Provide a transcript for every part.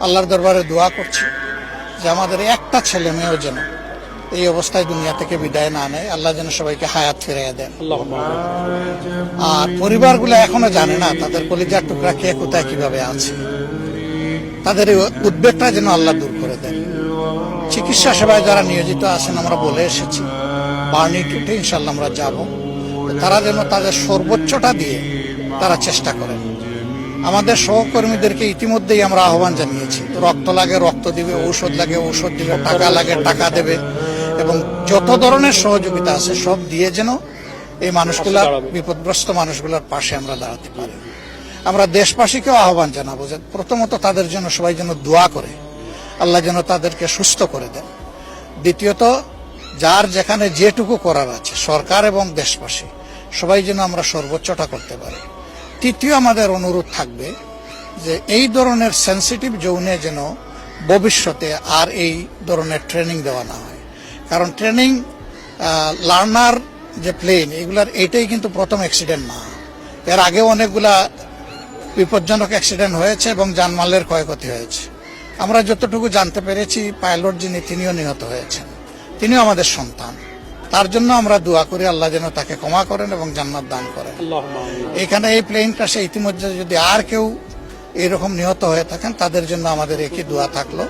আল্লাহর দরবারে দোয়া করছি যে আমাদের একটা ছেলে মেয়েও যেন এই অবস্থায় দুনিয়া থেকে বিদায় না নেয়, আল্লাহ যেন সবাইকে হায়াত ফিরিয়ে দেন। আর পরিবারগুলো এখনো জানে না তাদের কলিজার টুকরা কে কোথায় কিভাবে আছে, তাদের এই উদ্বেগটা যেন আল্লাহ দূর করে দেন। চিকিৎসা সেবায় যারা নিয়োজিত আছেন আমরা বলে এসেছি, বার্নি টুটে ইনশাল্লাহ আমরা যাব, তারা যেন তাদের সর্বোচ্চটা দিয়ে তারা চেষ্টা করেন। আমাদের সহকর্মীদেরকে ইতিমধ্যেই আমরা আহ্বান জানিয়েছি, রক্ত লাগে রক্ত দিবে, ঔষধ লাগে ঔষধ দিবে, টাকা লাগে টাকা দেবে, এবং যত ধরনের সহযোগিতা আছে সব দিয়ে যেন এই মানুষগুলা, বিপদগ্রস্ত মানুষগুলোর পাশে আমরা দাঁড়াতে পারি। আমরা দেশবাসীকেও আহ্বান জানাবো যে প্রথমত তাদের জন্য সবাই যেন দোয়া করে, আল্লাহ যেন তাদেরকে সুস্থ করে দেন। দ্বিতীয়ত যার যেখানে যেটুকু করার আছে সরকার এবং দেশবাসী সবাই যেন আমরা সর্বোচ্চটা করতে পারি। তৃতীয় আমাদের অনুরোধ থাকবে যে এই ধরনের সেন্সিটিভ জোনে যেন ভবিষ্যতে আর এই ধরনের ট্রেনিং দেওয়া না হয়, কারণ ট্রেনিং লার্নার যে প্লেন এগুলার এইটাই কিন্তু প্রথম অ্যাক্সিডেন্ট না, এর আগে অনেকগুলা বিপজ্জনক অ্যাক্সিডেন্ট হয়েছে এবং জানমালের ক্ষয়ক্ষতি হয়েছে। আমরা যতটুকু জানতে পেরেছি পাইলট যিনি তিনিও নিহত হয়েছেন, তিনিও আমাদের সন্তান। তার জন্য আমরা দোয়া করি আল্লাহ যেন তাকে ক্ষমা করেন এবং জান্নাত দান করেন। এখানে এই প্লেন ক্রাশে ইতিমধ্যে যদি আর কেউ এরকম নিহত হয়ে থাকেন তাদের জন্য আমাদের একই দোয়া থাকলো,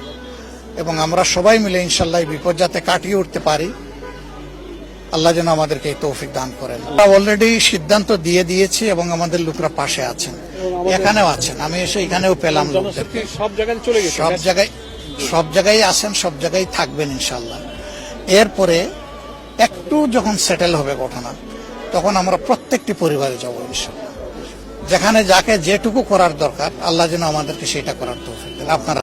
এবং আমরা সবাই মিলে ইনশাল্লাহ এই বিপদ যাতে কাটিয়ে উঠতে পারি, আল্লাহ যেন আমাদেরকে এই তৌফিক দান করেন। আমরা অলরেডি সিদ্ধান্ত দিয়ে দিয়েছি এবং আমাদের লোকরা পাশে আছেন, এখানেও আছেন, আমি এসে এখানেও পেলাম লোকদেরকে। সব জায়গায় আছেন, সব জায়গায় থাকবেন ইনশাল্লাহ। এরপরে একটু যখন সেটেল হবে ঘটনা, তখন আমরা প্রত্যেকটি পরিবারে যাবো ইনশাল্লাহ, যেখানে যাকে যেটুকু করার দরকার আল্লাহ যেন আমাদেরকে সেটা করার তৌফিক দেন। আপনারা